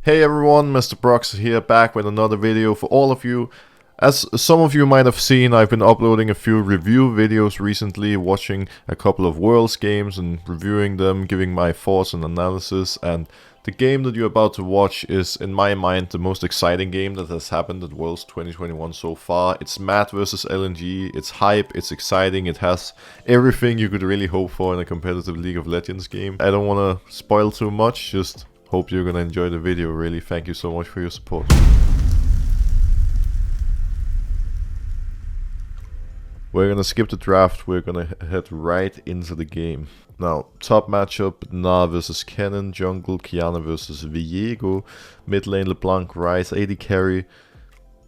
Hey everyone, Mr. Broxah here, back with another video for all of you. As some of you might have seen, I've been uploading a few review videos recently, watching a couple of Worlds games and reviewing them, giving my thoughts and analysis. And the game that you're about to watch is, in my mind, the most exciting game that has happened at Worlds 2021 so far. It's Matt versus LNG, it's hype, it's exciting, it has everything you could really hope for in a competitive League of Legends game. I don't want to spoil too much, just hope you're gonna enjoy the video. Really, thank you so much for your support. We're gonna skip the draft, we're gonna head right into the game. Now, top matchup, Na versus Kennen, jungle, Kiana versus Viego, mid lane, LeBlanc, Ryze, AD carry,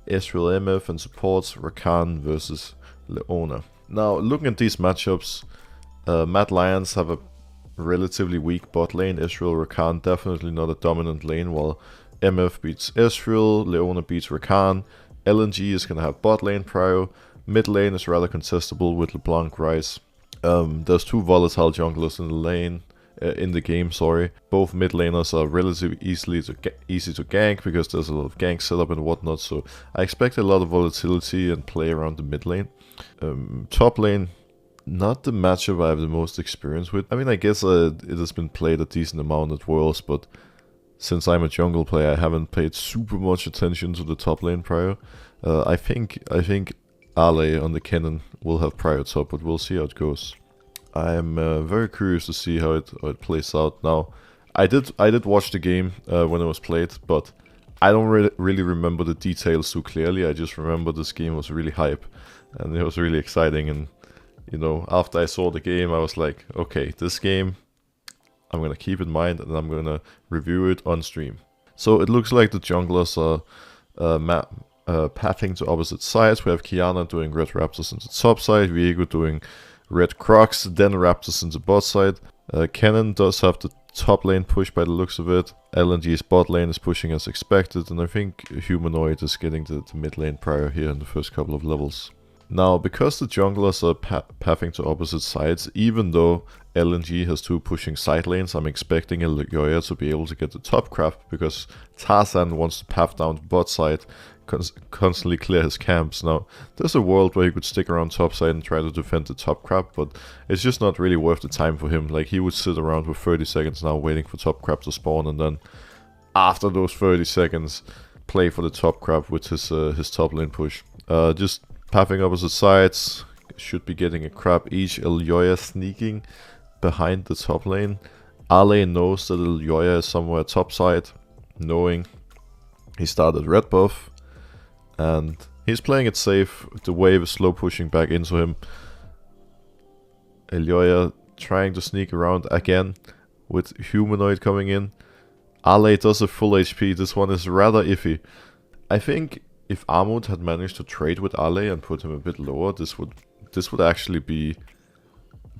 Israel MF, and supports, Rakan versus Leona. Now, looking at these matchups, Mad Lions have a relatively weak bot lane. Israel, Rakan, definitely not a dominant lane, while MF beats Israel, Leona beats Rakan. LNG is gonna have bot lane prio. Mid lane is rather contestable with LeBlanc, Ryze. There's two volatile junglers in the lane, in the game, sorry. Both mid laners are relatively easy to gank because there's a lot of gank setup and whatnot, so I expect a lot of volatility and play around the mid lane. Top lane, not the matchup I have the most experience with. I mean, I guess it has been played a decent amount at Worlds, but since I'm a jungle player, I haven't paid super much attention to the top lane prior. I think Ale on the Kennen will have prior top, but we'll see how it goes. I am very curious to see how it plays out. Now, I did watch the game when it was played, but I don't really remember the details too clearly. I just remember this game was really hype, and it was really exciting. And you know, after I saw the game, I was like, okay, this game, I'm gonna keep in mind, and I'm gonna review it on stream. So it looks like the junglers are pathing to opposite sides. We have Kiana doing red Raptors into top side, Viego doing red Crocs, then Raptors into bot side. Kennen does have the top lane push by the looks of it. LNG's bot lane is pushing as expected, and I think Humanoid is getting the mid lane prior here in the first couple of levels. Now, because the junglers are pathing to opposite sides, even though LNG has two pushing side lanes, I'm expecting Elyoya to be able to get the top craft, because Tarzan wants to path down the bot side, constantly clear his camps. Now, there's a world where he could stick around top side and try to defend the top crab, but it's just not really worth the time for him. Like, he would sit around for 30 seconds now waiting for top crab to spawn, and then after those 30 seconds, play for the top crab with his top lane push. Just pathing opposite sides, should be getting a crab each. Elyoya sneaking behind the top lane. Ale knows that Elyoya is somewhere top side, knowing he started red buff, and he's playing it safe. The wave is slow pushing back into him. Elyoya trying to sneak around again with Humanoid coming in. Ale does a full HP. This one is rather iffy. I think if Armut had managed to trade with Ale and put him a bit lower, this would actually be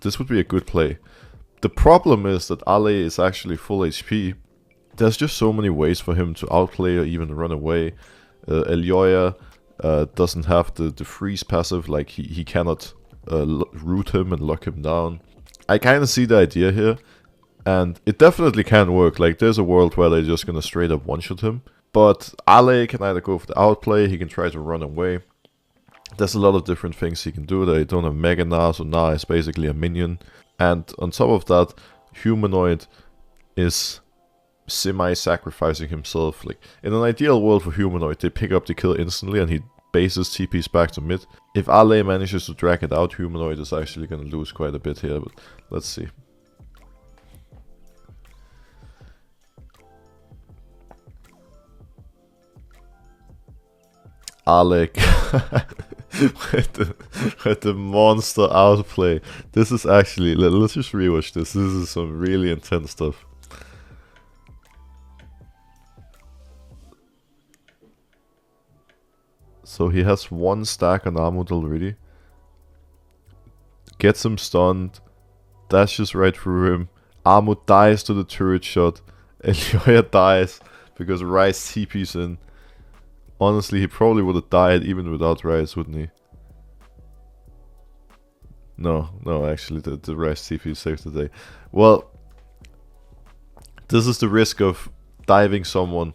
a good play. The problem is that Ale is actually full HP. There's just so many ways for him to outplay or even run away. Elyoya doesn't have the freeze passive, like he cannot root him and lock him down. I kind of see the idea here, and it definitely can work. Like, there's a world where they're just gonna straight up one-shot him. But Ale can either go for the outplay, he can try to run away. There's a lot of different things he can do. They don't have Mega Na, so Na is basically a minion. And on top of that, Humanoid is semi-sacrificing himself. Like, in an ideal world for Humanoid, they pick up the kill instantly and he bases TPs back to mid. If Ale manages to drag it out, Humanoid is actually going to lose quite a bit here, but let's see. Alec with the monster outplay. This is actually, let's just rewatch this. This is some really intense stuff. So he has one stack on Armut already. Gets him stunned. Dashes right through him. Armut dies to the turret shot. Elyoya dies because Ryze TP's in. Honestly, he probably would have died even without Ryze, wouldn't he? No, actually, the Ryze TP saved the day. Well, this is the risk of diving someone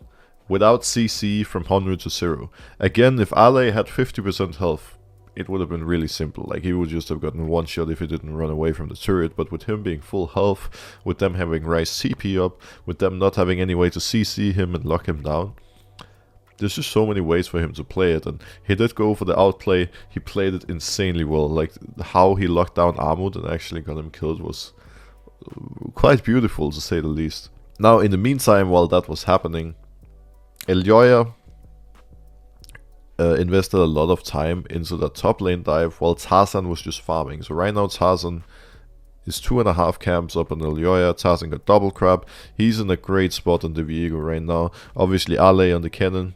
without CC from 100 to 0. Again, if Ale had 50% health, it would have been really simple. Like, he would just have gotten one shot if he didn't run away from the turret. But with him being full health, with them having Ryze CP up, with them not having any way to CC him and lock him down, there's just so many ways for him to play it. And he did go for the outplay. He played it insanely well. Like, how he locked down Armut and actually got him killed was quite beautiful, to say the least. Now, in the meantime, while that was happening, Elyoya invested a lot of time into that top lane dive while Tarzan was just farming. So right now Tarzan is 2.5 camps up on Elyoya. Tarzan got double crab. He's in a great spot on the Viego right now. Obviously Ale on the cannon.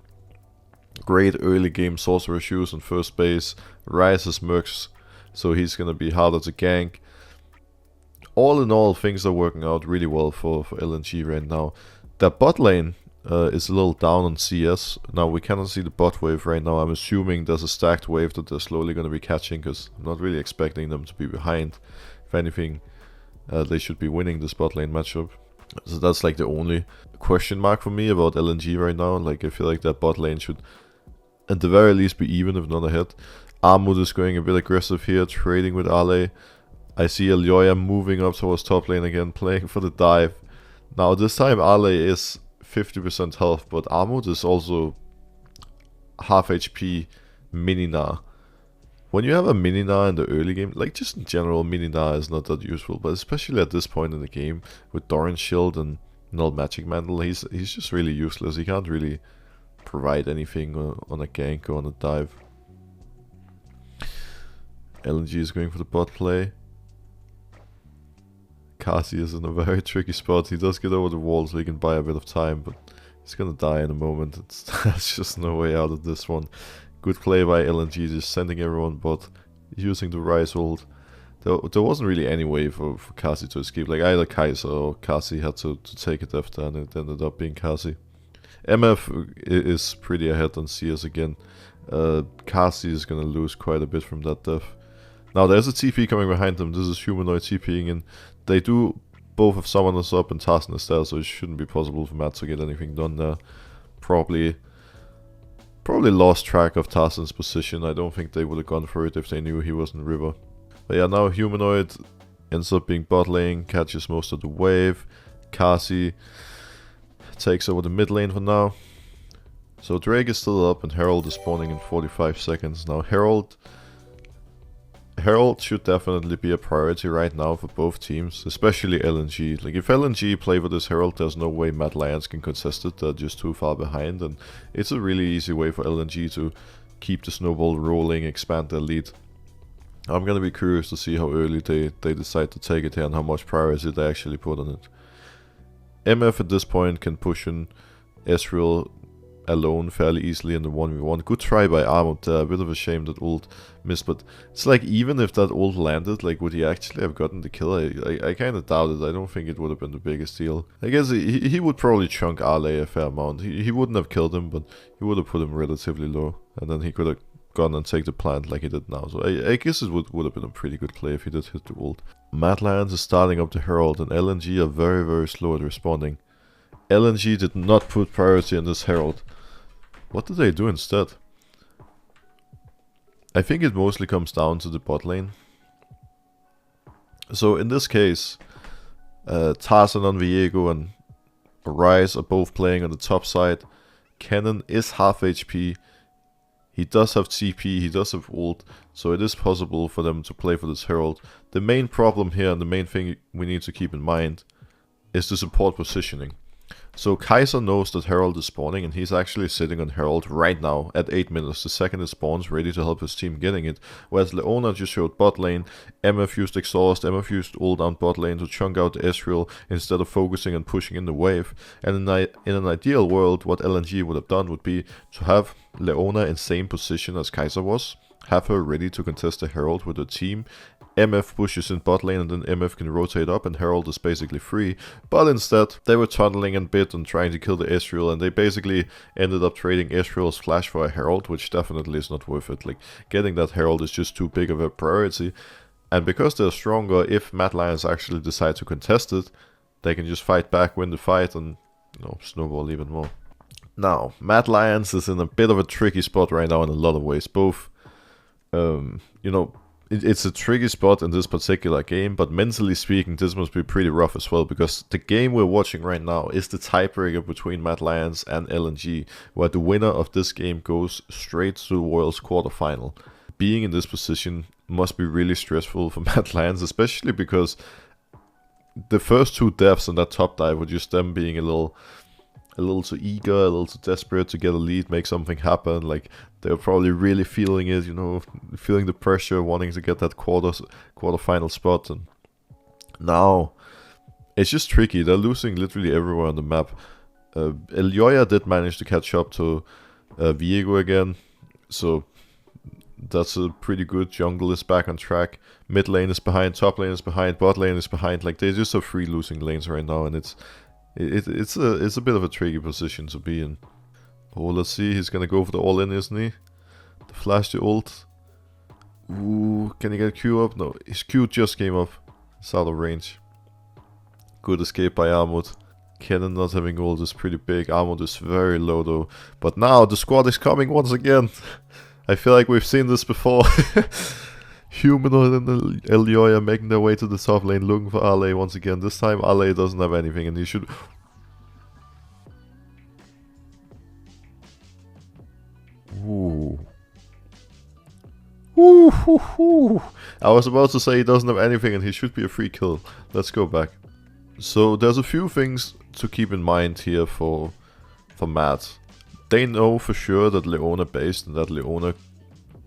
Great early game sorcerer shoes on first base. Ryze has Mercs, so he's gonna be harder to gank. All in all, things are working out really well for LNG right now. Their bot lane is a little down on CS. Now, we cannot see the bot wave right now. I'm assuming there's a stacked wave that they're slowly going to be catching, because I'm not really expecting them to be behind. If anything, they should be winning this bot lane matchup. So that's like the only question mark for me about LNG right now. Like, I feel like that bot lane should at the very least be even, if not ahead. Armut is going a bit aggressive here, trading with Ale. I see Elyoya moving up towards top lane again, playing for the dive. Now, this time Ale is 50% health, but Armut is also half HP mini-Na. When you have a mini-Na in the early game, like just in general, mini-Na is not that useful, but especially at this point in the game, with Doran's Shield and Null Magic Mantle, he's just really useless. He can't really provide anything on a gank or on a dive. LNG is going for the bot play. Kasi is in a very tricky spot. He does get over the wall so he can buy a bit of time, but he's gonna die in a moment. There's just no way out of this one. Good play by LNG, just sending everyone bot, using the Ryze ult. There wasn't really any way for Kasi to escape. Like, either Kai'Sa or Kasi had to take it after, and it ended up being Kasi. MF is pretty ahead on CS again. Kasi is gonna lose quite a bit from that death. Now, there's a TP coming behind them. This is Humanoid TPing in. They do both have summoners up and Tarzan is there, so it shouldn't be possible for Matt to get anything done there. Probably lost track of Tarzan's position. I don't think they would have gone for it if they knew he was in river. But yeah, now Humanoid ends up being bot lane, catches most of the wave. Kasi takes over the mid lane for now. So Drake is still up and Herald is spawning in 45 seconds. Now Herald should definitely be a priority right now for both teams, especially LNG. Like, if LNG play for this Herald, there's no way Mad Lions can contest it. They're just too far behind, and it's a really easy way for LNG to keep the snowball rolling, expand their lead. I'm gonna be curious to see how early they decide to take it here and how much priority they actually put on it. MF at this point can push in Ezreal alone fairly easily in the 1v1. Good try by Armut there. A bit of a shame that ult missed, but it's like, even if that ult landed, like, would he actually have gotten the kill? I kind of doubt it. I don't think it would have been the biggest deal. I guess he would probably chunk Ale a fair amount. He wouldn't have killed him, but he would have put him relatively low, and then he could have gone and take the plant like he did now. So I guess it would have been a pretty good play if he did hit the ult. Mad Lions is starting up the Herald, and LNG are very, very slow at responding. LNG did not put priority on this Herald. What did they do instead? I think it mostly comes down to the bot lane. So in this case, Tarzan on Viego and Ryze are both playing on the top side. Cannon is half HP. He does have TP, he does have ult, so it is possible for them to play for this Herald. The main problem here, and the main thing we need to keep in mind, is the support positioning. So Kai'Sa knows that Herald is spawning, and he's actually sitting on Herald right now at 8 minutes, the second it spawns, ready to help his team getting it. Whereas Leona just showed bot lane, MF used exhaust, MF used ult down bot lane to chunk out Ezreal instead of focusing and pushing in the wave. And in an ideal world, what LNG would have done would be to have Leona in same position as Kai'Sa was, have her ready to contest the Herald with her team. MF pushes in bot lane and then MF can rotate up and Herald is basically free. But instead, they were tunneling and bit and trying to kill the Ezreal, and they basically ended up trading Ezreal's flash for a Herald, which definitely is not worth it. Like, getting that Herald is just too big of a priority. And because they're stronger, if Mad Lions actually decide to contest it, they can just fight back, win the fight, and, you know, snowball even more. Now, Mad Lions is in a bit of a tricky spot right now in a lot of ways. Both, you know, it's a tricky spot in this particular game, but mentally speaking, this must be pretty rough as well, because the game we're watching right now is the tiebreaker between Mad Lions and LNG, where the winner of this game goes straight to the World's quarterfinal. Being in this position must be really stressful for Mad Lions, especially because the first 2 deaths in that top dive were just them being a little too eager, a little too desperate to get a lead, make something happen. Like, they're probably really feeling it, you know, feeling the pressure, wanting to get that quarterfinal spot. And now it's just tricky. They're losing literally everywhere on the map. Elyoya did manage to catch up to Viego again, so that's a pretty good. Jungle is back on track. Mid lane is behind, top lane is behind, bot lane is behind. Like, they just have 3 losing lanes right now, and it's a bit of a tricky position to be in. Oh, let's see. He's gonna go for the all-in, isn't he? The flash, the ult. Ooh, can he get Q up? No, his Q just came up. It's out of range. Good escape by Armut. Kennen not having ult is pretty big. Armut is very low though. But now the squad is coming once again. I feel like we've seen this before. Humanoid and Elyoya making their way to the top lane, looking for Ale once again. This time Ale doesn't have anything, and he should... Ooh. Ooh, hoo, hoo. I was about to say he doesn't have anything and he should be a free kill. Let's go back. So there's a few things to keep in mind here for Matt. They know for sure that Leona based and that Leona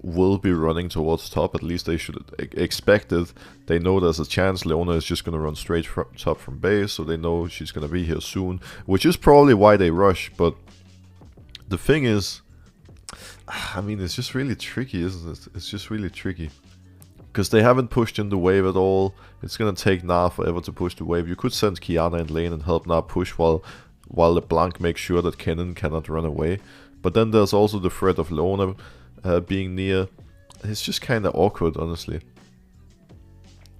will be running towards top. At least they should expect it. They know there's a chance Leona is just going to run straight from top from base, so they know she's going to be here soon, which is probably why they rush. But the thing is, I mean, it's just really tricky, isn't it? It's just really tricky. Because they haven't pushed in the wave at all. It's going to take Na forever to push the wave. You could send Kiana in lane and help Na push while LeBlanc makes sure that Kennen cannot run away. But then there's also the threat of Leona being near. It's just kind of awkward, honestly.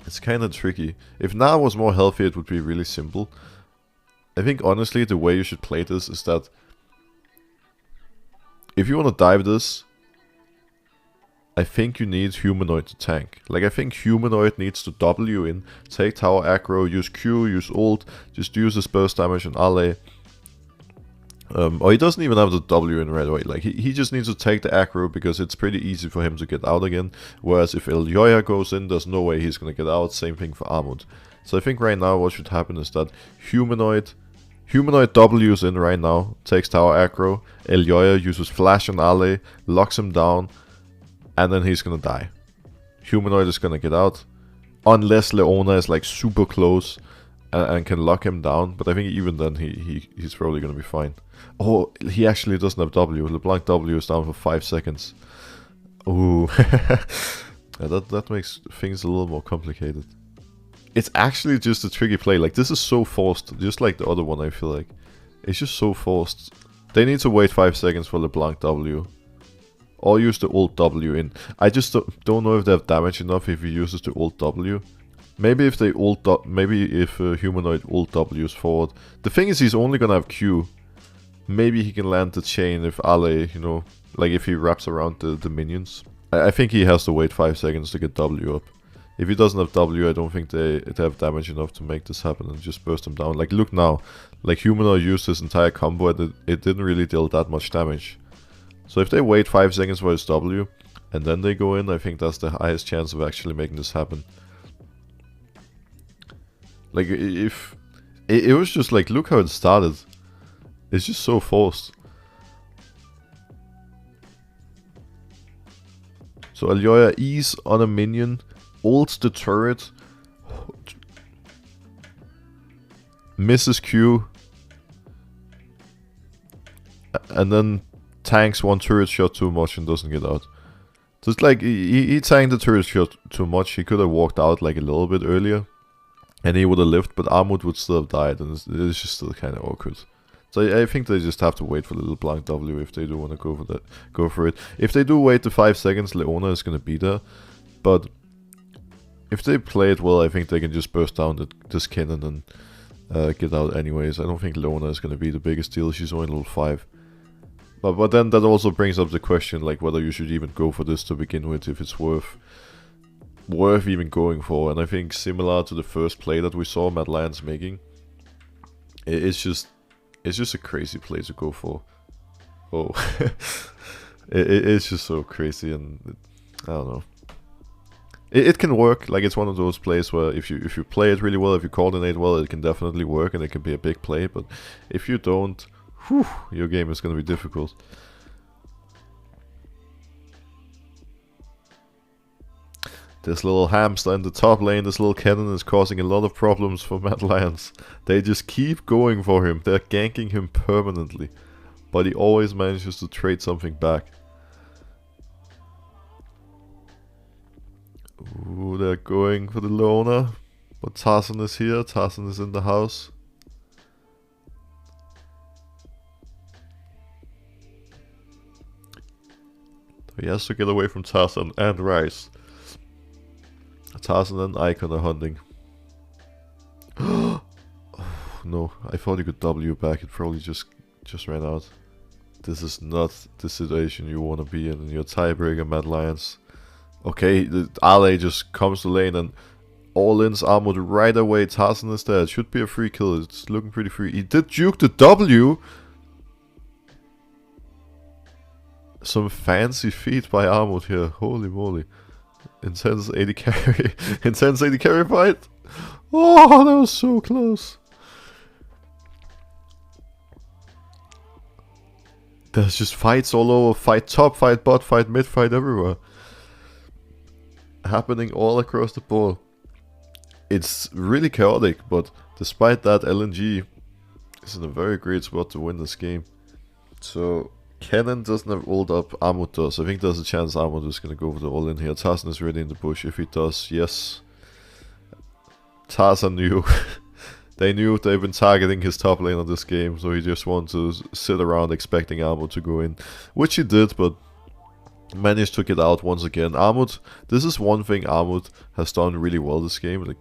It's kind of tricky. If Na was more healthy, it would be really simple. I think, honestly, the way you should play this is that if you want to dive this, I think you need Humanoid to tank. Like, I think Humanoid needs to W in, take tower aggro, use Q, use ult, just use his burst damage on Ale. Or he doesn't even have the W in right away. Like, he just needs to take the aggro because it's pretty easy for him to get out again. Whereas if Elyoya goes in, there's no way he's going to get out. Same thing for Armut. So I think right now what should happen is that Humanoid W's in right now, takes tower aggro, Elyoya uses flash on Ale, locks him down, and then he's gonna die. Humanoid is gonna get out, unless Leona is like super close and can lock him down, but I think even then he's probably gonna be fine. Oh, he actually doesn't have W. LeBlanc W is down for 5 seconds. Ooh. Yeah, that makes things a little more complicated. It's actually just a tricky play. Like, this is so forced, just like the other one, I feel like. It's just so forced. They need to wait 5 seconds for LeBlanc W. Or use the ult W in. I just don't know if they have damage enough if he uses the ult W. Maybe if they ult, maybe if Humanoid ult W's forward. The thing is, he's only gonna have Q. Maybe he can land the chain if Ale, you know, like if he wraps around the minions. I think he has to wait 5 seconds to get W up. If he doesn't have W, I don't think they have damage enough to make this happen and just burst him down. Like, look now. Like, Humanoid used his entire combo and it didn't really deal that much damage. So if they wait 5 seconds for his W and then they go in, I think that's the highest chance of actually making this happen. Like, if... It was just like, look how it started. It's just so forced. So Elyoya E's on a minion, ults the turret, misses Q, and then tanks one turret shot too much and doesn't get out. So it's like, he tanked the turret shot too much. He could have walked out like a little bit earlier, and he would have lived, but Armut would still have died, and it's just still kind of awkward. So I think they just have to wait for the LeBlanc W if they do want to go for it. If they do wait the 5 seconds, Leona is going to be there. But if they play it well, I think they can just burst down this Kennen and get out anyways. I don't think Leona is going to be the biggest deal. She's only level 5. But then that also brings up the question, like, whether you should even go for this to begin with, if it's worth even going for. And I think similar to the first play that we saw Mad Lions making, it's just a crazy play to go for. Oh, it's just so crazy, and I don't know. It can work. Like, it's one of those plays where if you play it really well, if you coordinate well, it can definitely work, and it can be a big play. But if you don't, whew, your game is going to be difficult. This little hamster in the top lane, this little cannon, is causing a lot of problems for Mad Lions. They just keep going for him. They're ganking him permanently, but he always manages to trade something back. Ooh, they're going for the loner, but Tarzan is here. Tarzan is in the house. He has to get away from Tarzan and Rice. Tarzan and Icon are hunting. Oh, no, I thought he could W back. It probably just ran out. This is not the situation you want to be in your tiebreaker, Mad Lions. Okay, the Ale just comes to lane and all-ins Armut right away. Tarzan is there. It should be a free kill. It's looking pretty free. He did juke the W. Some fancy feat by Armut here. Holy moly. Intense 80 carry. Intense 80 carry fight. Oh, that was so close. There's just fights all over. Fight top, fight bot, fight mid, fight everywhere. Happening all across the board. It's really chaotic, but despite that, LNG is in a very great spot to win this game. So, Cannon doesn't have ult up, Armut does. I think there's a chance Armut is going to go for the all-in here. Tarzan is ready in the bush. If he does, yes. Tarzan knew. They knew they've been targeting his top lane on this game, so he just wanted to sit around expecting Armut to go in. Which he did, but managed to get out once again. Armut, this is one thing Armut has done really well this game. Like,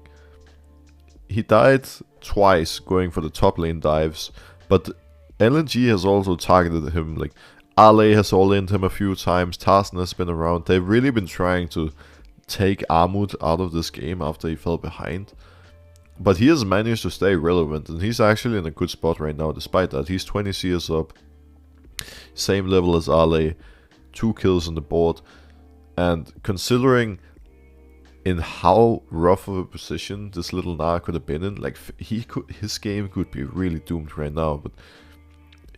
he died twice going for the top lane dives, but LNG has also targeted him. Like, Ale has all-ined him a few times, Tarzan has been around. They've really been trying to take Armut out of this game after he fell behind. But he has managed to stay relevant, and he's actually in a good spot right now despite that. He's 20 CS up, same level as Ale. 2 kills on the board, and considering in how rough of a position this little Gnar could have been in, like, his game could be really doomed right now, but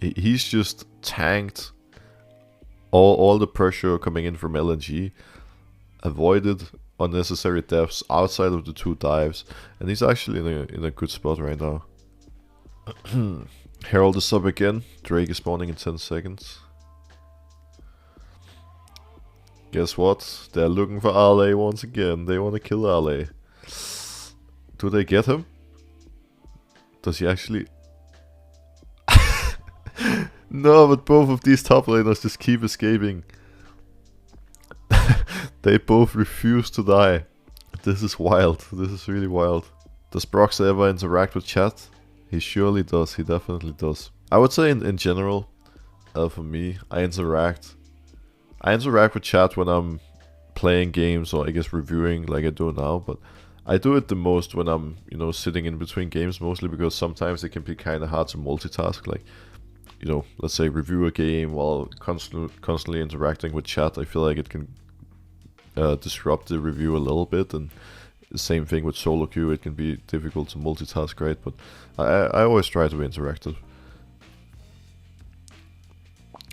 he's just tanked all the pressure coming in from LNG, avoided unnecessary deaths outside of the 2 dives, and he's actually in a good spot right now. Herald is up again. Drake is spawning in 10 seconds. Guess what? They're looking for Ale once again. They want to kill Ale. Do they get him? Does he actually... No, but both of these top laners just keep escaping. They both refuse to die. This is wild. This is really wild. Does Broxah ever interact with chat? He surely does. He definitely does. I would say in general, for me, I interact with chat when I'm playing games, or I guess reviewing like I do now, but I do it the most when I'm, you know, sitting in between games, mostly because sometimes it can be kind of hard to multitask. Like, you know, let's say review a game while constantly interacting with chat. I feel like it can disrupt the review a little bit, and the same thing with solo queue. It can be difficult to multitask, right? But I always try to be interactive.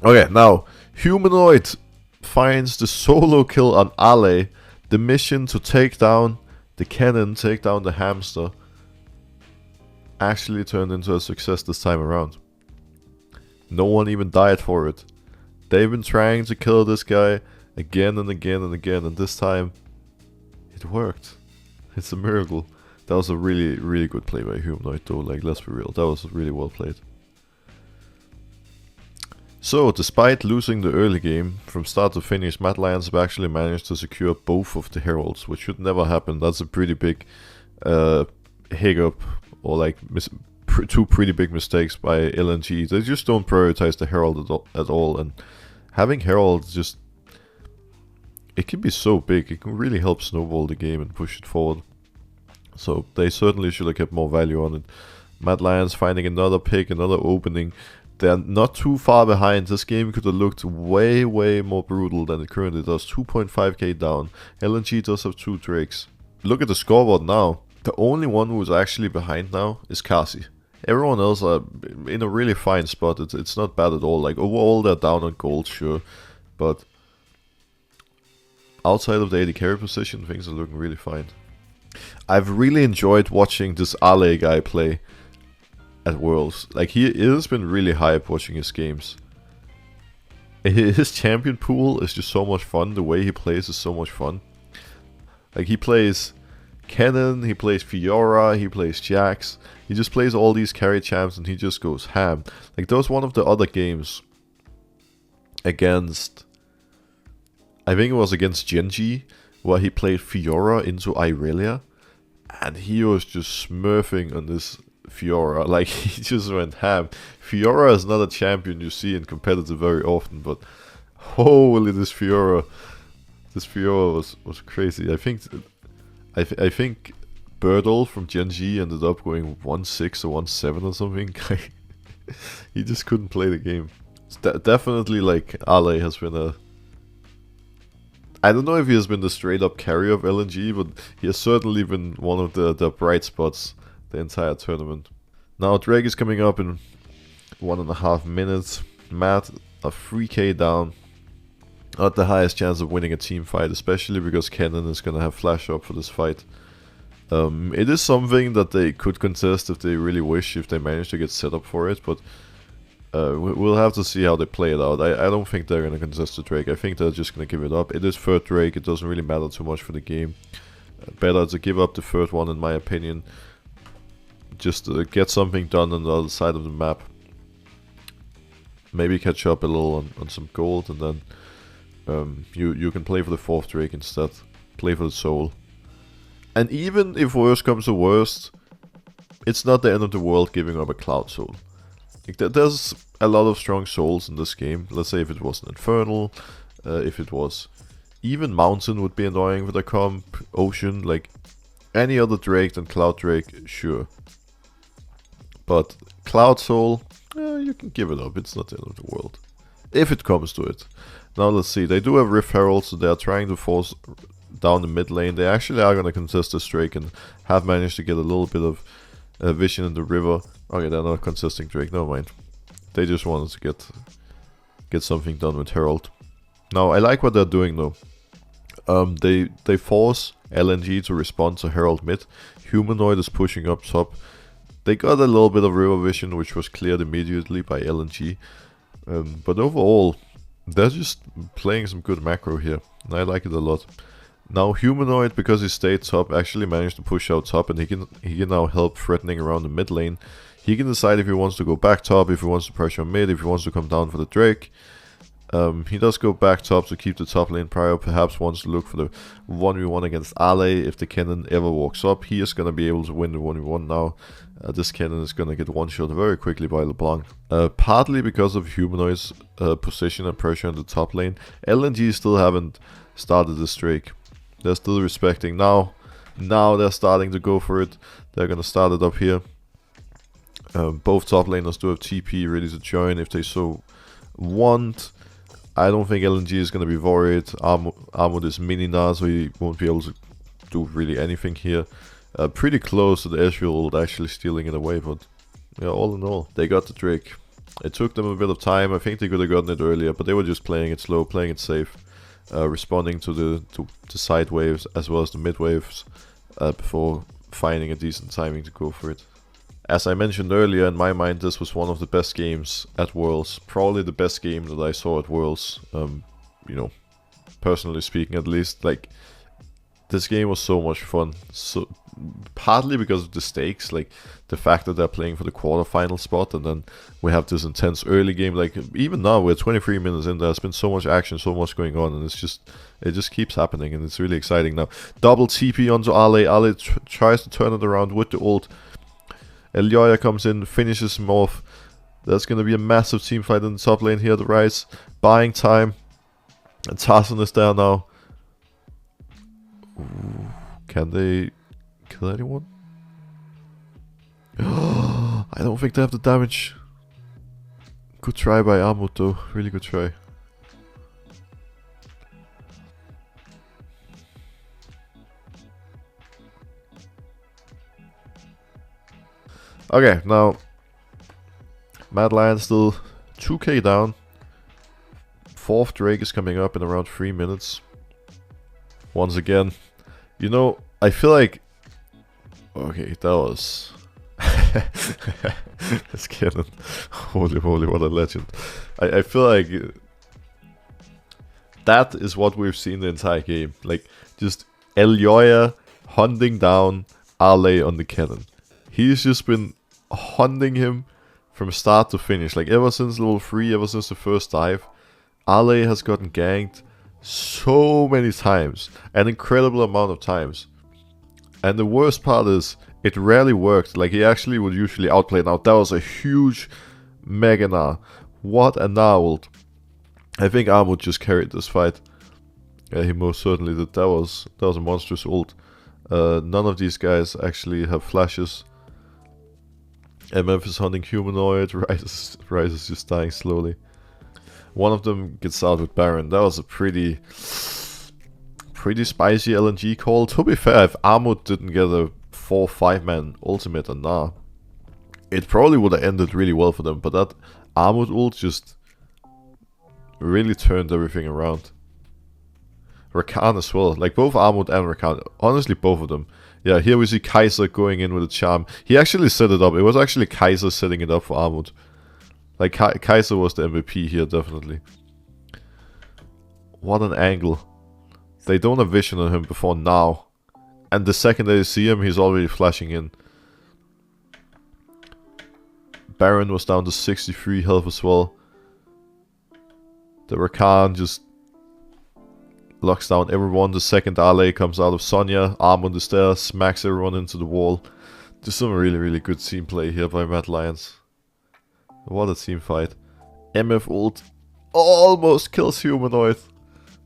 Okay, now Humanoid finds the solo kill on Ale. The mission to take down the cannon, take down the hamster, actually turned into a success this time around. No one even died for it. They've been trying to kill this guy again and again and again, and this time it worked. It's a miracle. That was a really, really good play by Humanoid though, like, let's be real. That was really well played. So, despite losing the early game, from start to finish, Mad Lions have actually managed to secure both of the Heralds, which should never happen. That's a pretty big hiccup, or like two pretty big mistakes by LNG. They just don't prioritize the Herald at all, and having Herald just, it can be so big. It can really help snowball the game and push it forward. So they certainly should have kept more value on it. Mad Lions finding another pick, another opening. They're not too far behind. This game could have looked way, way more brutal than it currently does. 2.5k down. LNG does have 2 Drakes. Look at the scoreboard now. The only one who's actually behind now is Kasi. Everyone else are in a really fine spot. It's not bad at all. Like, overall, they're down on gold, sure. But outside of the AD carry position, things are looking really fine. I've really enjoyed watching this Ale guy play at Worlds. Like, it has been really hype watching his games. His champion pool is just so much fun. The way he plays is so much fun. Like, he plays Kennen, he plays Fiora, he plays Jax. He just plays all these carry champs and he just goes ham. Like, there was one of the other games against, I think it was against Genji, where he played Fiora into Irelia, and he was just smurfing on this Fiora. Like, he just went ham. Fiora is not a champion you see in competitive very often, but holy, this Fiora was crazy. I think Birdle from Genji ended up going 1-6 or 1-7 or something. He just couldn't play the game. It's definitely, like, Ale has been a, I don't know if he has been the straight up carry of LNG, but he has certainly been one of the bright spots the entire tournament. Now Drake is coming up in 1.5 minutes. Matt, a 3k down. Not the highest chance of winning a team fight, especially because Kennen is going to have flash up for this fight. It is something that they could contest if they really wish, if they manage to get set up for it, but we'll have to see how they play it out. I don't think they're going to contest the Drake. I think they're just going to give it up. It is third Drake. It doesn't really matter too much for the game. Better to give up the third one, in my opinion. Just get something done on the other side of the map. Maybe catch up a little on some gold, and then you can play for the fourth Drake instead. Play for the soul. And even if worst comes to worst, it's not the end of the world giving up a Cloud Soul. Like, there's a lot of strong souls in this game. Let's say if it was an Infernal, if it was even Mountain would be annoying with a comp, Ocean, like any other Drake than Cloud Drake, sure. But Cloud Soul, you can give it up. It's not the end of the world. If it comes to it. Now let's see. They do have Rift Herald, so they are trying to force down the mid lane. They actually are going to contest this Drake and have managed to get a little bit of vision in the river. Okay, they're not contesting Drake. Never mind. They just wanted to get something done with Herald. Now, I like what they're doing though. They force LNG to respond to Herald mid. Humanoid is pushing up top. They got a little bit of river vision, which was cleared immediately by LNG. But overall, they're just playing some good macro here, and I like it a lot. Now Humanoid, because he stayed top, actually managed to push out top, and he can now help threatening around the mid lane. He can decide if he wants to go back top, if he wants to pressure mid, if he wants to come down for the Drake. He does go back top to keep the top lane prior, perhaps wants to look for the 1v1 against Ale. If the Kennen ever walks up, he is going to be able to win the 1v1 now. This Kennen is going to get one-shot very quickly by LeBlanc. Partly because of Humanoid's position and pressure in the top lane, LNG still haven't started this Drake. They're still respecting. Now they're starting to go for it. They're going to start it up here. Both top laners do have TP ready to join if they so want. I don't think LNG is going to be worried. Armut is mini now, so he won't be able to do really anything here. Pretty close to the Ezreal actually stealing it away, but yeah, all in all, they got the Drake. It took them a bit of time. I think they could have gotten it earlier, but they were just playing it slow, playing it safe, responding to the side waves as well as the mid waves before finding a decent timing to go for it. As I mentioned earlier, in my mind, this was one of the best games at Worlds. Probably the best game that I saw at Worlds. You know, personally speaking, at least. Like, this game was so much fun. So, partly because of the stakes, like the fact that they're playing for the quarterfinal spot, and then we have this intense early game. Like, even now, we're 23 minutes in. There's been so much action, so much going on, and it just keeps happening, and it's really exciting now. Double TP onto Ale. Ale tries to turn it around with the ult. Elioya comes in, finishes him off. There's going to be a massive team fight in the top lane here, the Rise. Buying time. And Tarzan is there now. Ooh, can they kill anyone? I don't think they have the damage. Good try by Amut though, really good try. Okay, now Mad Lion still 2k down. 4th Drake is coming up in around 3 minutes. Once again, you know, I feel like... Okay, that was... That's Cannon. Holy moly, what a legend. I feel like... that is what we've seen the entire game. Like, just Elioya hunting down Ale on the cannon. He's just been hunting him from start to finish. Like, ever since level 3, ever since the first dive, Ale has gotten ganked so many times. An incredible amount of times. And the worst part is, it rarely worked. Like, he actually would usually outplay. Now, that was a huge Mega Gnar. What a Gnar ult. I think Armut just carried this fight. Yeah, he most certainly did. That was a monstrous ult. None of these guys actually have flashes. MF is hunting humanoid. Rise is just dying slowly. One of them gets out with Baron. That was a pretty spicy LNG call. To be fair, if Armut didn't get a 4-5 man ultimate on Gnar, it probably would have ended really well for them. But that Armut ult just really turned everything around. Rakan as well. Like, both Armut and Rakan. Honestly, both of them. Yeah, here we see Kaiser going in with a charm. He actually set it up. It was actually Kaiser setting it up for Armut. Like, Kaiser was the MVP here, definitely. What an angle. They don't have vision on him before now. And the second they see him, he's already flashing in. Baron was down to 63 health as well. The Rakan just locks down everyone. The second Ale comes out of Sonya. Armut is there, smacks everyone into the wall. Just some really good team play here by Mad Lions. What a team fight. MF ult almost kills Humanoid.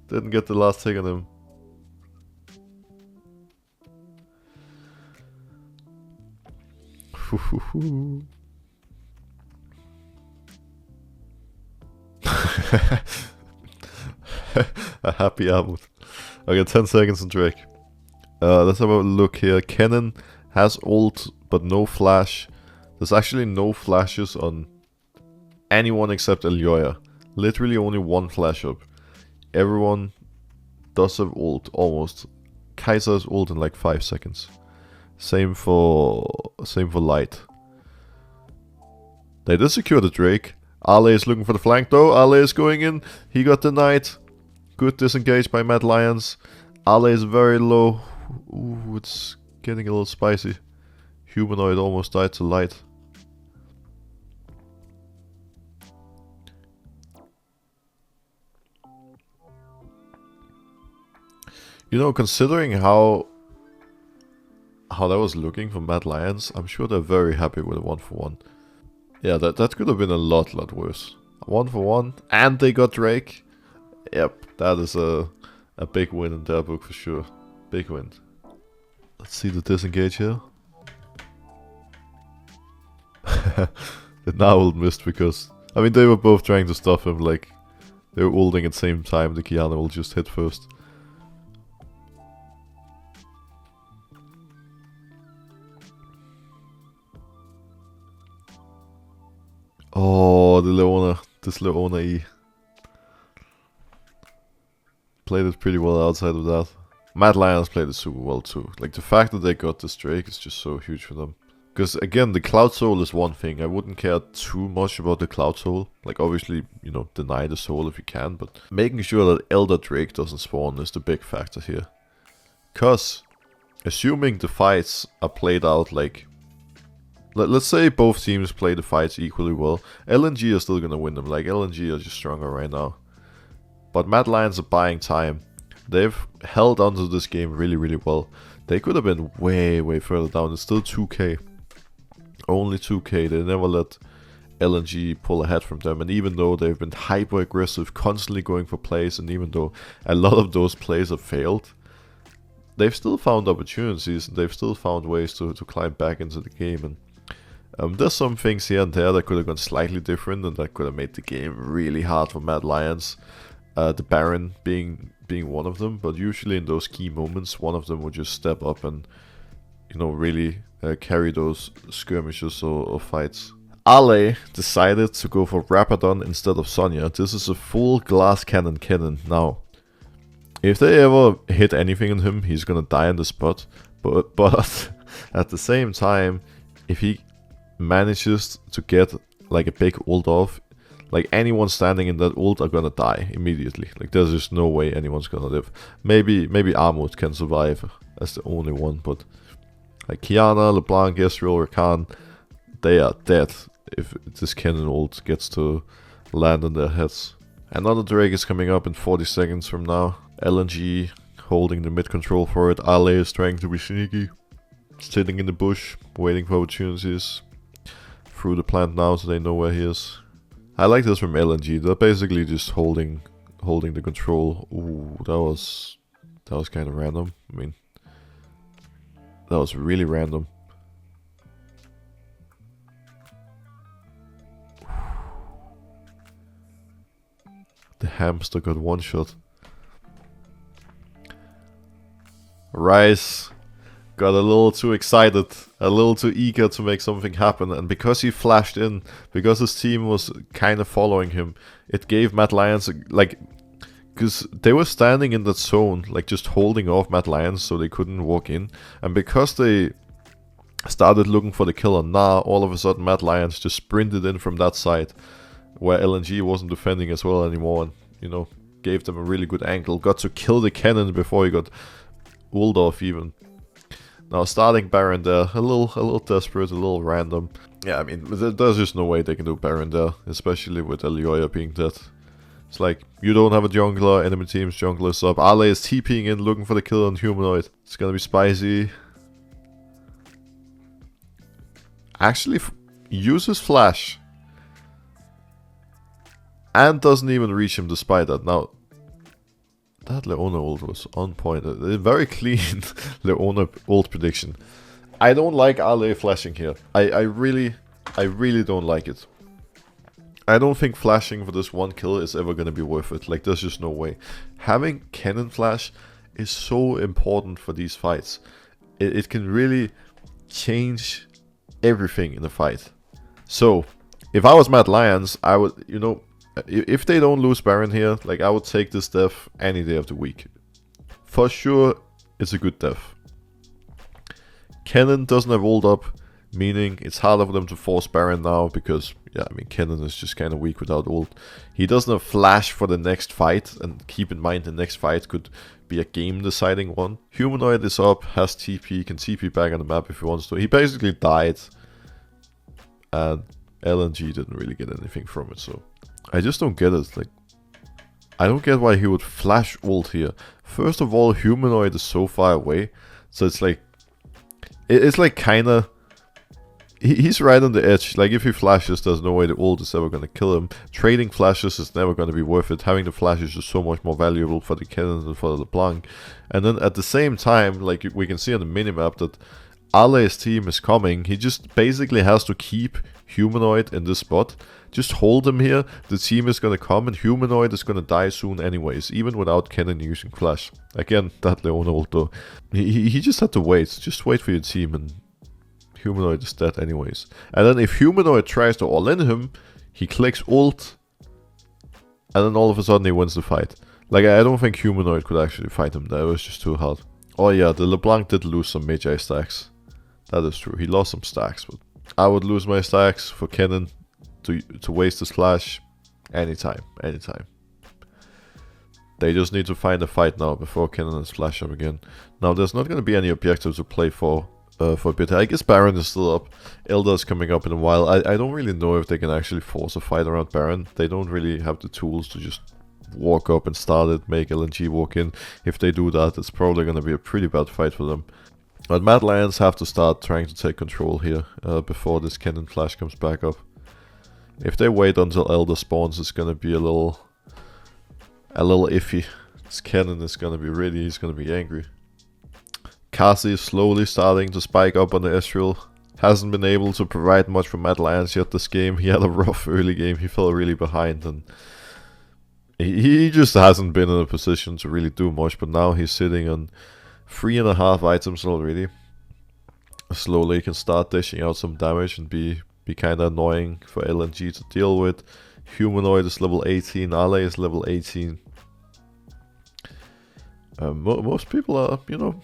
Didn't get the last hit on him. A happy Armut. Okay, 10 seconds on Drake. Let's have a look here. Kennen has ult, but no flash. There's actually no flashes on anyone except Elioya. Literally only one flash up. Everyone does have ult, almost. Kaiser has ult in like 5 seconds. Same for Light. They did secure the Drake. Ale is looking for the flank though. Ale is going in. He got denied. Good disengage by Mad Lions. Ale is very low. Ooh, it's getting a little spicy. Humanoid almost died to Light. You know, considering how that was looking for Mad Lions, I'm sure they're very happy with a 1-for-1. Yeah, that could have been a lot worse. 1-for-1, and they got Drake. Yep, that is a big win in their book for sure. Big win. Let's see the disengage here. The Gnar missed because, I mean, they were both trying to stop him, like, they were ulting at the same time. The Kiana will just hit first. Oh, the Leona. This Leona E. Played it pretty well outside of that. Mad Lions played it super well too. Like, the fact that they got this Drake is just so huge for them. Because again, the Cloud Soul is one thing. I wouldn't care too much about the Cloud Soul. Like, obviously, you know, deny the soul if you can. But making sure that Elder Drake doesn't spawn is the big factor here. Because, assuming the fights are played out like... Let's say both teams play the fights equally well. LNG are still gonna win them. Like, LNG are just stronger right now. But Mad Lions are buying time. They've held onto this game really well. They could have been way further down. It's still 2k. Only 2k, they never let LNG pull ahead from them, and even though they've been hyper aggressive, constantly going for plays, and even though a lot of those plays have failed, they've still found opportunities, and they've still found ways to climb back into the game. And there's some things here and there that could have gone slightly different, and that could have made the game really hard for Mad Lions. The Baron being one of them, but usually in those key moments, one of them would just step up and, you know, really carry those skirmishes or fights. Ale decided to go for Rabadon instead of Sonya. This is a full glass cannon. Now, if they ever hit anything on him, he's gonna die on the spot. But at the same time, if he manages to get like a big ult off, like anyone standing in that ult are gonna die immediately. Like there's just no way anyone's gonna live. Maybe Armut can survive as the only one, but like Kiana, LeBlanc, Ezreal, Rakan, they are dead if this cannon ult gets to land on their heads. Another Drake is coming up in 40 seconds from now. LNG holding the mid control for it. Ale is trying to be sneaky, sitting in the bush, waiting for opportunities. Through the plant now so they know where he is. I like this from LNG. They're basically just holding the control. Ooh, that was kind of random. I mean, that was really random. The hamster got one shot. Rice got a little too excited, a little too eager to make something happen, and because he flashed in, because his team was kind of following him, it gave Mad Lions, like, because they were standing in that zone, like just holding off Mad Lions so they couldn't walk in, and because they started looking for the killer, all of a sudden Mad Lions just sprinted in from that side, where LNG wasn't defending as well anymore, and, you know, gave them a really good angle, got to kill the cannon before he got ult off even. Now starting Baron there, a little desperate, a little random. Yeah, I mean, there's just no way they can do Baron there, especially with Elioya being dead. It's like, you don't have a jungler, enemy team's jungler is up, Ale is TPing in, looking for the kill on Humanoid. It's gonna be spicy. Actually uses flash. And doesn't even reach him despite that. Now, that Leona ult was on point. A very clean Leona ult prediction. I don't like Ale flashing here. I really don't like it. I don't think flashing for this one kill is ever going to be worth it. Like, there's just no way. Having cannon flash is so important for these fights. It can really change everything in a fight. So, if I was Mad Lions, I would, you know, if they don't lose Baron here, like, I would take this death any day of the week. For sure, it's a good death. Cannon doesn't have ult up, meaning it's harder for them to force Baron now, because, yeah, I mean, Cannon is just kind of weak without ult. He doesn't have flash for the next fight, and keep in mind the next fight could be a game-deciding one. Humanoid is up, has TP, can TP back on the map if he wants to. He basically died, and LNG didn't really get anything from it, so I just don't get it. Like, I don't get why he would flash ult here. First of all, Humanoid is so far away, so it's like, it's like kinda, he's right on the edge. Like, if he flashes, there's no way the ult is ever gonna kill him. Trading flashes is never gonna be worth it. Having the flash is just so much more valuable for the cannon than for the LeBlanc. And then at the same time, like, we can see on the minimap that Ale's team is coming. He just basically has to keep Humanoid in this spot. Just hold him here. The team is gonna come, and Humanoid is gonna die soon anyways, even without Cannon using flash. Again, that Leona ult though. He just had to wait. Just wait for your team, and Humanoid is dead anyways. And then if Humanoid tries to all-in him, he clicks ult, and then all of a sudden he wins the fight. Like, I don't think Humanoid could actually fight him there. It was just too hard. Oh yeah, the LeBlanc did lose some Magi stacks. That is true. He lost some stacks, but I would lose my stacks for Cannon to waste his flash anytime. They just need to find a fight now before Cannon is flash up again. Now, there's not going to be any objectives to play for a bit. I guess Baron is still up. Elder's coming up in a while. I don't really know if they can actually force a fight around Baron. They don't really have the tools to just walk up and start it, make LNG walk in. If they do that, it's probably going to be a pretty bad fight for them. But Mad Lions have to start trying to take control here before this cannon flash comes back up. If they wait until Elder spawns, it's gonna be a little iffy. This cannon is gonna be ready, he's gonna be angry. Kasi is slowly starting to spike up on the Ezreal. Hasn't been able to provide much for Mad Lions yet this game. He had a rough early game, he fell really behind, and he just hasn't been in a position to really do much, but now he's sitting on 3.5 items already. Slowly he can start dishing out some damage and be kinda annoying for LNG to deal with. Humanoid is level 18, Ale is level 18. Most people are, you know,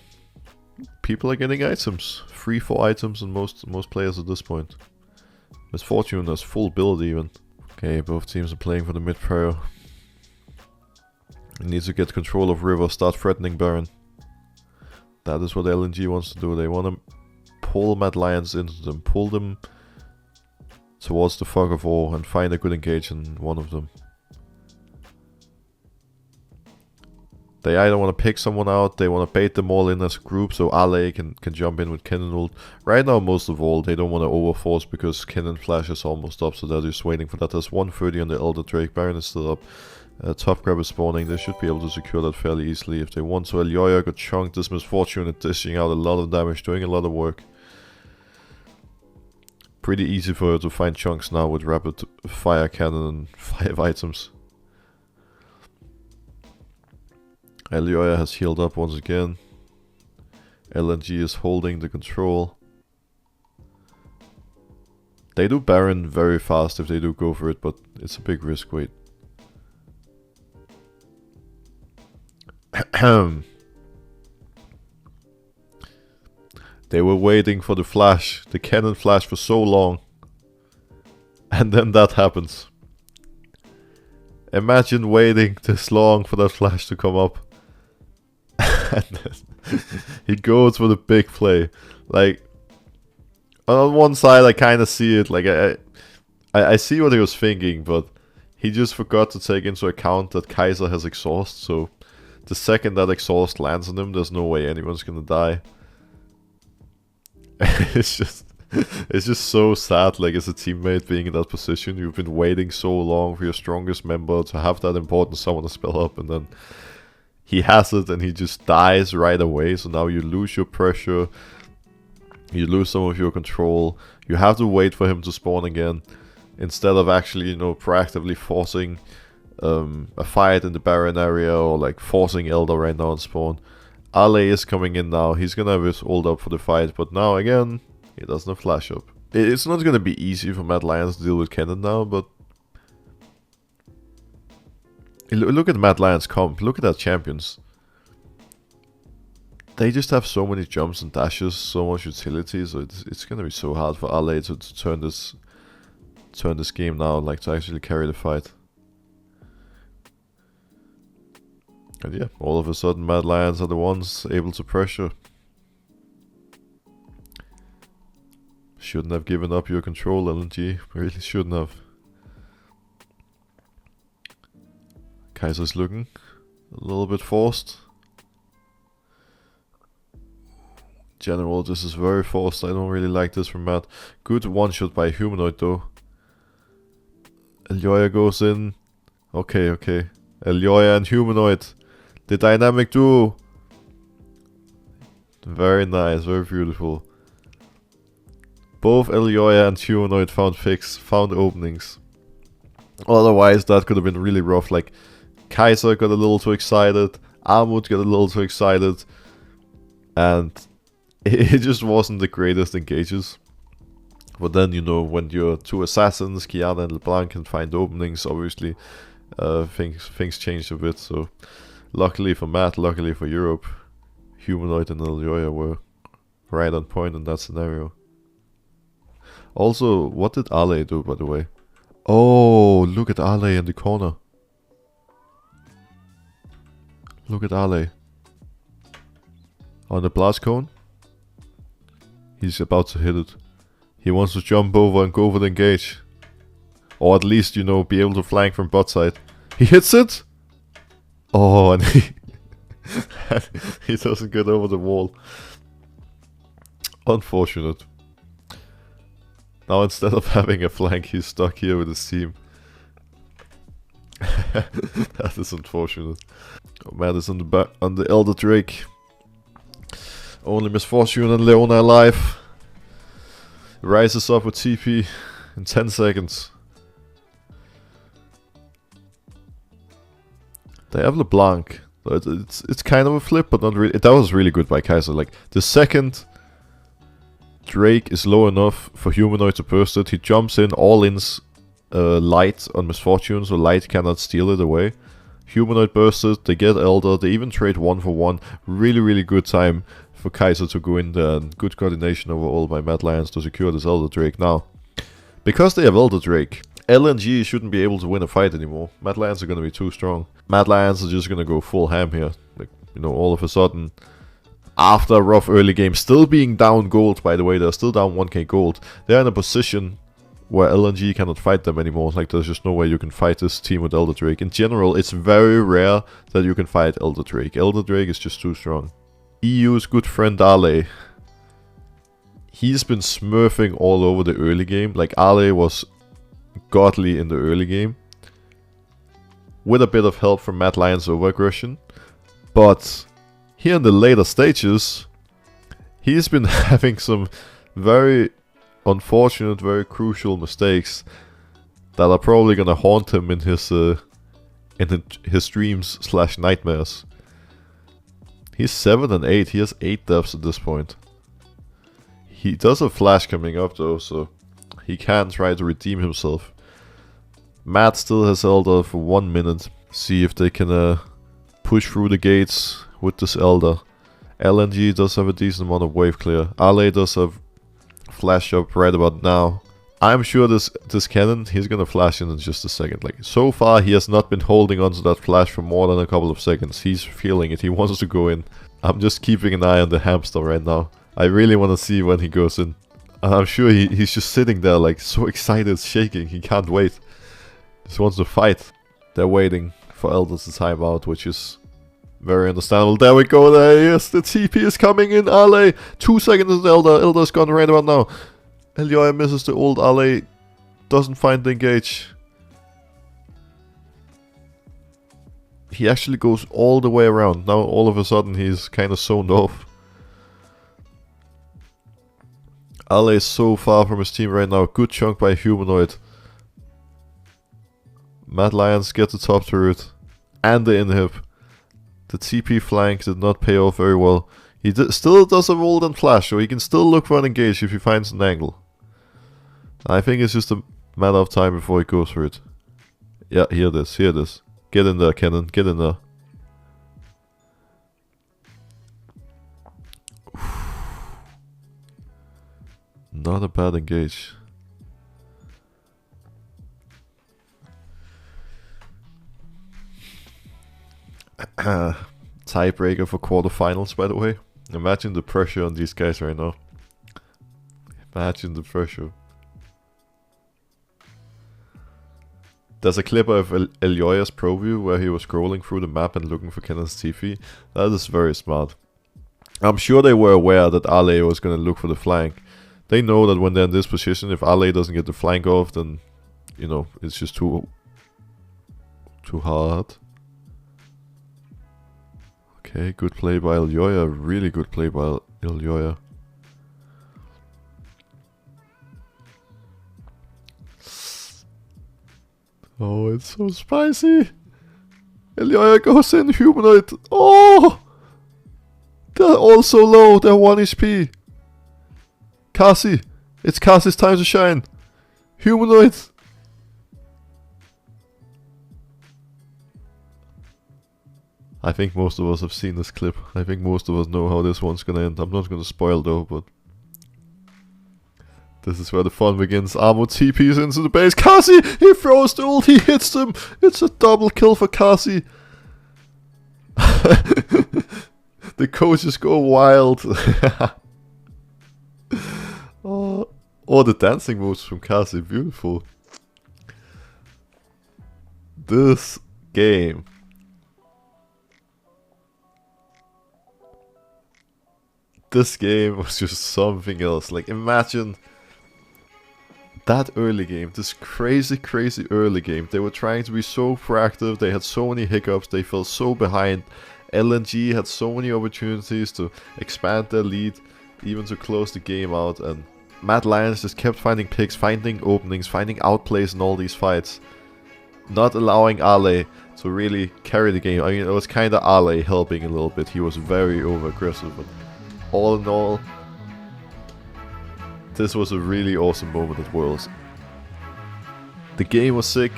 people are getting items. 3-4 items in most players at this point. Misfortune has full build even. Okay, both teams are playing for the mid prio. He needs to get control of river, start threatening Baron. That is what LNG wants to do. They want to pull Mad Lions into them, pull them towards the fog of war and find a good engage in one of them. They either want to pick someone out, they want to bait them all in as a group so Ale can jump in with Cannon ult. Right now, most of all, they don't want to overforce because Cannon Flash is almost up, so they're just waiting for that. There's 130 on the Elder Drake, Baron is still up. Top grab is spawning, they should be able to secure that fairly easily if they want. So Elyoya got chunked, this Misfortune is dishing out a lot of damage, doing a lot of work. Pretty easy for her to find chunks now with rapid fire cannon and 5 items. Elyoya has healed up once again. LNG is holding the control. They do Baron very fast if they do go for it, but it's a big risk, wait. They were waiting for the flash, the cannon flash for so long. And then that happens. Imagine waiting this long for that flash to come up. And then he goes for the big play. Like, on one side I kind of see it, like I see what he was thinking, but he just forgot to take into account that Kaiser has exhaust, so the second that exhaust lands on him, there's no way anyone's gonna die. It's just so sad, like, as a teammate being in that position. You've been waiting so long for your strongest member to have that important summon to spell up, and then he has it and he just dies right away. So now you lose your pressure, you lose some of your control. You have to wait for him to spawn again instead of actually, you know, proactively forcing a fight in the Baron area, or like forcing Elder right now on spawn. Ale is coming in now. He's gonna have his ult up for the fight, but now again he doesn't have flash up. It's not gonna be easy for Mad Lions to deal with Cannon now, but look at Mad Lions comp. Look at their champions. They just have so many jumps and dashes, so much utility. So it's gonna be so hard for Ale to turn this game now, like to actually carry the fight. And yeah, all of a sudden Mad Lions are the ones able to pressure. Shouldn't have given up your control, LNG. Really shouldn't have. Kaiser's looking a little bit forced. General, this is very forced. I don't really like this from Matt. Good one shot by Humanoid though. Elyoya goes in. Okay. Elyoya and Humanoid. The dynamic duo. Very nice, very beautiful. Both Elyoya and Humanoid found openings. Otherwise, that could have been really rough. Like, Kaiser got a little too excited, Armut got a little too excited, and it just wasn't the greatest engages. But then, you know, when your two assassins, Kiana and LeBlanc, can find openings, obviously things changed a bit. So luckily for Matt, luckily for Europe, Humanoid and Elyoya were right on point in that scenario. Also, what did Ale do, by the way? Oh, look at Ale in the corner. Look at Ale. On the blast cone. He's about to hit it. He wants to jump over and go for the engage. Or at least, you know, be able to flank from bot side. He hits it! Oh, and he doesn't get over the wall. Unfortunate. Now instead of having a flank, he's stuck here with his team. That is unfortunate. Oh, Matt is on the Elder Drake. Only Misfortune and Leona alive. Rises up with TP in 10 seconds. They have LeBlanc. It's kind of a flip, but not really. That was really good by Kaiser. Like, the second Drake is low enough for Humanoid to burst it, he jumps in, all-ins Light on Misfortune, so Light cannot steal it away. Humanoid bursts it, they get Elder, they even trade 1 for 1. Really, really good time for Kaiser to go in there, and good coordination overall by Mad Lions to secure this Elder Drake. Now, because they have Elder Drake, LNG shouldn't be able to win a fight anymore. Mad Lions are going to be too strong. Mad Lions are just going to go full ham here. Like, you know, all of a sudden, after a rough early game, still being down gold, by the way, they're still down 1k gold. They're in a position where LNG cannot fight them anymore. Like, there's just no way you can fight this team with Elder Drake. In general, it's very rare that you can fight Elder Drake. Elder Drake is just too strong. EU's good friend Ale. He's been smurfing all over the early game. Like, Ale was godly in the early game, with a bit of help from Mad Lion's over-aggression. But here in the later stages, he's been having some very unfortunate, very crucial mistakes that are probably gonna haunt him in his dreams / nightmares. He's 7 and 8. He has 8 deaths at this point. He does have Flash coming up though, so he can try to redeem himself. Matt still has Elder for 1 minute. See if they can push through the gates with this Elder. LNG does have a decent amount of wave clear. Ale does have Flash up right about now. I'm sure this cannon, he's gonna flash in just a second. Like, so far he has not been holding onto that flash for more than a couple of seconds. He's feeling it, he wants to go in. I'm just keeping an eye on the hamster right now. I really want to see when he goes in. And I'm sure he's just sitting there like so excited, shaking, he can't wait. Just wants to fight. They're waiting for Elder to time out, which is very understandable. There we go, there he is, the TP is coming in, Ale. 2 seconds is Elder, Elder's gone right about now. Elioya misses the old Ale, doesn't find the engage. He actually goes all the way around. Now all of a sudden he's kind of zoned off. Ale is so far from his team right now. Good chunk by Humanoid. Mad Lions get the top turret and the inhib. The TP flank did not pay off very well. He still does have ult and flash, so he can still look for an engage if he finds an angle. I think it's just a matter of time before he goes for it. Yeah, here it is, here it is. Get in there, Cannon, get in there. Not a bad engage. Tiebreaker for quarterfinals, by the way. Imagine the pressure on these guys right now. Imagine the pressure. There's a clip of Elioya's pro view where he was scrolling through the map and looking for Cannon's TP. That is very smart. I'm sure they were aware that Ale was going to look for the flank. They know that when they're in this position, if Ale doesn't get the flank off, then, you know, it's just too hard. Okay, good play by Elioya. Really good play by Elioya. Oh, it's so spicy. Elioya goes in, Humanoid. Oh! They're all so low. They're 1 HP. Cassie. It's Cassie's time to shine. Humanoid. I think most of us have seen this clip. I think most of us know how this one's gonna end. I'm not gonna spoil though, but this is where the fun begins. Amo TPs into the base. Cassie! He throws the ult, he hits them! It's a double kill for Cassie. The coaches go wild. Oh, the dancing moves from Cassie, beautiful. This game. This game was just something else. Like, imagine that early game, this crazy early game. They were trying to be so proactive, they had so many hiccups, they fell so behind. LNG had so many opportunities to expand their lead, even to close the game out, and Mad Lions just kept finding picks, finding openings, finding outplays in all these fights, not allowing Ale to really carry the game. I mean, it was kind of Ale helping a little bit. He was very over-aggressive, but all in all, this was a really awesome moment at Worlds. The game was sick,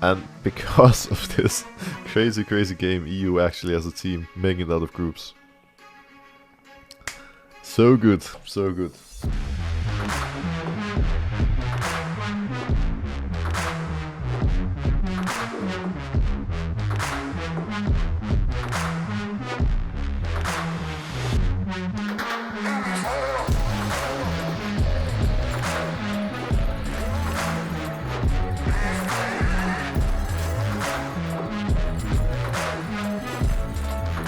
and because of this crazy game, EU actually has a team making it out of groups. So good, so good.